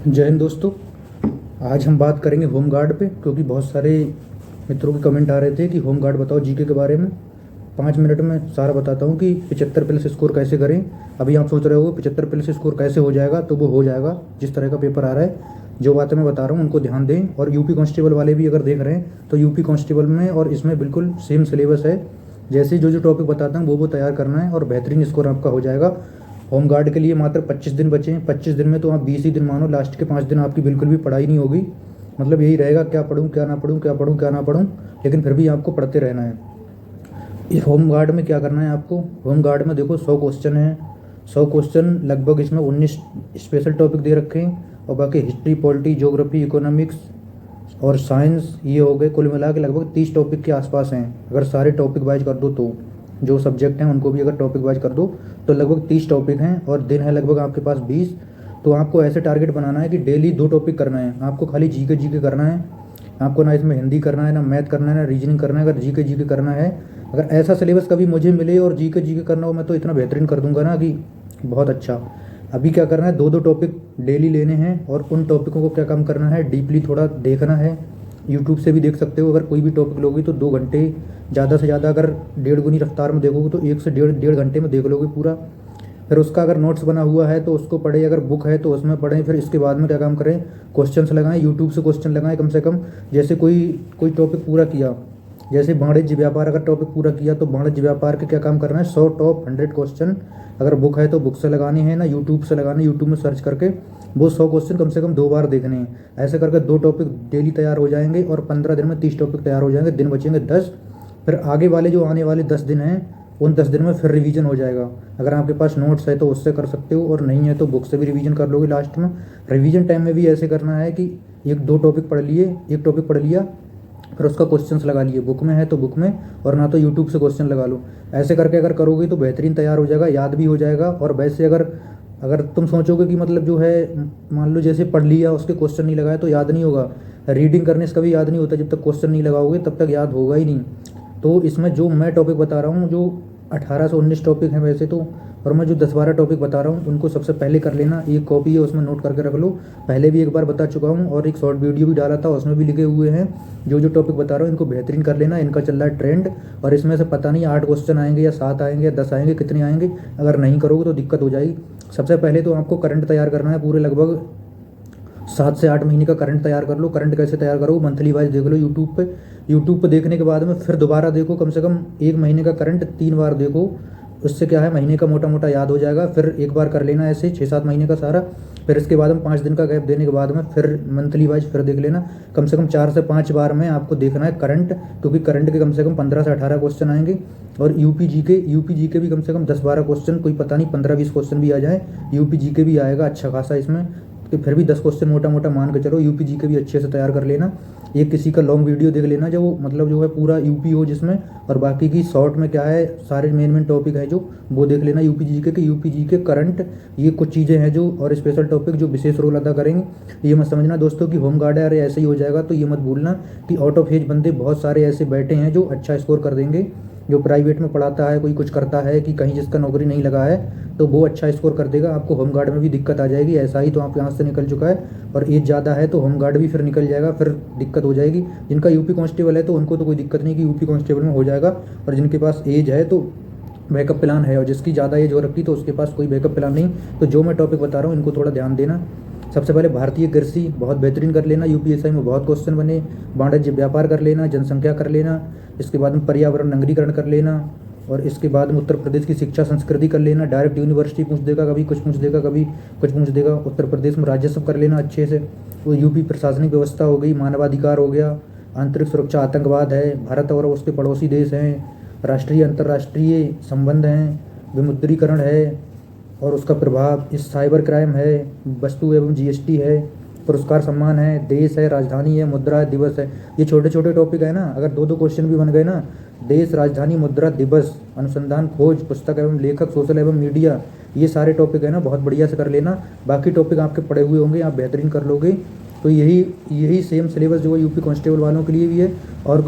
जय हिंद दोस्तों। आज हम बात करेंगे होम गार्ड पे, क्योंकि बहुत सारे मित्रों के कमेंट आ रहे थे कि होम गार्ड बताओ जीके के बारे में। 5 मिनट में सारा बताता हूँ कि 75 प्लस स्कोर कैसे करें। अभी आप सोच रहे हो 75 प्लस स्कोर कैसे हो जाएगा, तो वो हो जाएगा जिस तरह का पेपर आ रहा है। जो बातें मैं बता रहा हूँ उनको ध्यान दें। और यूपी कांस्टेबल वाले भी अगर देख रहे हैं तो यूपी कांस्टेबल में और इसमें बिल्कुल सेम सिलेबस है। जैसे जो जो टॉपिक बताता हूँ वो तैयार करना है और बेहतरीन स्कोर आपका हो जाएगा। होम गार्ड के लिए मात्र 25 दिन बचे हैं। 25 दिन में तो आप 20 ही दिन मानो, लास्ट के 5 दिन आपकी बिल्कुल भी पढ़ाई नहीं होगी। मतलब यही रहेगा, क्या पढूं क्या ना पढूं, क्या पढूं क्या ना पढूं, लेकिन फिर भी आपको पढ़ते रहना है। इस होम गार्ड में क्या करना है आपको, होम गार्ड में देखो 100 क्वेश्चन हैं। 100 क्वेश्चन लगभग इसमें 19 स्पेशल टॉपिक दे रखे हैं और बाकी हिस्ट्री, पॉलिटी, ज्योग्राफी, इकोनॉमिक्स और साइंस, ये हो गए। कुल मिला के लगभग 30 टॉपिक के आसपास हैं। अगर सारे टॉपिक वाइज कर दो तो जो सब्जेक्ट हैं उनको भी अगर टॉपिक वाइज कर दो तो लगभग 30 टॉपिक हैं और दिन है लगभग आपके पास 20। तो आपको ऐसे टारगेट बनाना है कि डेली 2 टॉपिक करना है। आपको खाली जीके करना है। आपको ना इसमें हिंदी करना है, ना मैथ करना है, ना रीजनिंग करना है। अगर जीके करना है, अगर ऐसा सिलेबस कभी मुझे मिले और जीके करना हो, मैं तो इतना बेहतरीन कर दूंगा ना कि बहुत अच्छा। अभी क्या करना है, 2 टॉपिक डेली लेने हैं और उन टॉपिकों को क्या काम करना है, डीपली थोड़ा देखना है। यूट्यूब से भी देख सकते हो। अगर कोई भी टॉपिक लोगे तो 2 घंटे ज़्यादा से ज़्यादा, अगर 1.5 गुनी रफ्तार में देखोगे तो 1 से डेढ़ घंटे में देख लोगे पूरा। फिर उसका अगर नोट्स बना हुआ है तो उसको पढ़े, अगर बुक है तो उसमें पढ़ें। फिर इसके बाद में क्या काम करें, क्वेश्चंस लगाएं, यूट्यूब से क्वेश्चन लगाएं कम से कम। जैसे कोई टॉपिक पूरा किया, जैसे वाणिज्य व्यापार अगर टॉपिक पूरा किया तो वाणिज्य व्यापार के क्या काम करना है, 100 टॉप 100 क्वेश्चन। अगर बुक है तो बुक से लगानी है, ना यूट्यूब से लगानी, यूट्यूब में सर्च करके वो 100 क्वेश्चन कम से कम 2 बार देखने हैं। ऐसे करके 2 टॉपिक डेली तैयार हो जाएंगे और 15 दिन में 30 टॉपिक तैयार हो जाएंगे। दिन बचेंगे 10। फिर आगे वाले जो आने वाले 10 दिन हैं उन 10 दिन में फिर रिवीजन हो जाएगा। अगर आपके पास नोट्स है तो उससे कर सकते हो और नहीं है तो बुक से भी रिवीजन कर लोगे लास्ट में। रिवीजन टाइम में भी ऐसे करना है कि 1-2 टॉपिक पढ़ लिए, एक टॉपिक पढ़ लिया, फिर उसका क्वेश्चंस लगा लिए। बुक में है तो बुक में, और ना तो यूट्यूब से क्वेश्चन लगा लो। ऐसे करके अगर करोगे तो बेहतरीन तैयार हो जाएगा, याद भी हो जाएगा। और वैसे अगर अगर तुम सोचोगे कि मतलब जो है, मान लो जैसे पढ़ लिया उसके क्वेश्चन नहीं लगाए तो याद नहीं होगा। रीडिंग करने से कभी याद नहीं होता, जब तक क्वेश्चन नहीं लगाओगे तब तक याद होगा ही नहीं। तो इसमें जो मैं टॉपिक बता रहा हूँ, जो 18 से 19 टॉपिक हैं वैसे तो, और मैं जो 10-12 टॉपिक बता रहा हूँ उनको सबसे पहले कर लेना। एक कॉपी है उसमें नोट करके रख लो। पहले भी एक बार बता चुका हूँ और एक शॉर्ट वीडियो भी डाला था, उसमें भी लिखे हुए हैं। जो जो टॉपिक बता रहा हूँ इनको बेहतरीन कर लेना। इनका चल रहा है ट्रेंड और इसमें से पता नहीं 8 क्वेश्चन आएंगे या 7 आएंगे या 10 आएंगे, कितने आएंगे। अगर नहीं करोगे तो दिक्कत हो जाएगी। सबसे पहले तो आपको करंट तैयार करना है। पूरे लगभग 7 से 8 महीने का करंट तैयार कर लो। करंट कैसे तैयार करो, मंथली वाइज देख लो यूट्यूब पे। यूट्यूब पे देखने के बाद में फिर दोबारा देखो, कम से कम 1 महीने का करंट 3 बार देखो। उससे क्या है, महीने का मोटा मोटा याद हो जाएगा। फिर एक बार कर लेना ऐसे 6-7 महीने का सारा। फिर इसके बाद में 5 दिन का गैप देने के बाद में फिर मंथली वाइज फिर देख लेना। कम से कम 4 से 5 बार में आपको देखना है करंट, क्योंकि करंट के कम से कम 15 से 18 क्वेश्चन आएंगे। और यूपी जीके भी कम से कम 10-12 क्वेश्चन, कोई पता नहीं 15-20 क्वेश्चन भी आ जाए। यूपी जीके भी आएगा अच्छा खासा इसमें, तो फिर भी 10 क्वेश्चन मोटा मोटा मान के चलो। यूपी जीके भी अच्छे से तैयार कर लेना। ये किसी का लॉन्ग वीडियो देख लेना जो मतलब जो है पूरा यूपी हो जिसमें, और बाकी की शॉर्ट में क्या है, सारे मेन टॉपिक है जो वो देख लेना यूपी जीके करंट। ये कुछ चीज़ें हैं जो, और स्पेशल टॉपिक जो विशेष रोल अदा करेंगे। ये मत समझना दोस्तों कि होम गार्ड है अरे ऐसे ही हो जाएगा, तो ये मत भूलना कि आउट ऑफ एज बंदे बहुत सारे ऐसे बैठे हैं जो अच्छा स्कोर कर देंगे। जो प्राइवेट में पढ़ाता है, कोई कुछ करता है कि कहीं जिसका नौकरी नहीं लगा है, तो वो अच्छा स्कोर कर देगा। आपको होम गार्ड में भी दिक्कत आ जाएगी। ऐसा ही तो आपके यहाँ से निकल चुका है, और एज ज़्यादा है तो होम गार्ड भी फिर निकल जाएगा, फिर दिक्कत हो जाएगी। जिनका यूपी कांस्टेबल है तो उनको तो कोई दिक्कत नहीं कि यूपी कांस्टेबल में हो जाएगा, और जिनके पास एज है तो बैकअप प्लान है, और जिसकी ज़्यादा एज हो रखी तो उसके पास कोई बैकअप प्लान नहीं। तो जो मैं टॉपिक बता रहा हूँ इनको थोड़ा ध्यान देना। सबसे पहले भारतीय कृषि बहुत बेहतरीन कर लेना, यूपीएसआई में बहुत क्वेश्चन बने। वाणिज्य व्यापार कर लेना, जनसंख्या कर लेना। इसके बाद में पर्यावरण नगरीकरण कर लेना, और इसके बाद में उत्तर प्रदेश की शिक्षा संस्कृति कर लेना। डायरेक्ट यूनिवर्सिटी पूछ देगा, कभी कुछ पूछ देगा, कभी कुछ पूछ देगा। उत्तर प्रदेश में राजस्व कर लेना अच्छे से। वो यूपी प्रशासनिक व्यवस्था हो गई, मानवाधिकार हो गया, आंतरिक सुरक्षा, आतंकवाद है, भारत और उसके पड़ोसी देश हैं, राष्ट्रीय अंतर्राष्ट्रीय संबंध हैं, विमुद्रीकरण है और उसका प्रभाव, इस साइबर क्राइम है, वस्तु एवं जीएसटी है, पुरस्कार सम्मान है, देश है, राजधानी है, मुद्रा दिवस है। ये छोटे छोटे टॉपिक है ना, अगर 2-2 क्वेश्चन भी बन गए ना, देश, राजधानी, मुद्रा दिवस, अनुसंधान, खोज, पुस्तक एवं लेखक, सोशल एवं मीडिया, ये सारे टॉपिक है ना, बहुत बढ़िया से कर लेना। बाकी टॉपिक आपके पढ़े हुए होंगे, आप बेहतरीन कर लोगे। तो यही सेम सिलेबस जो है यूपी कांस्टेबल वालों के लिए भी है। और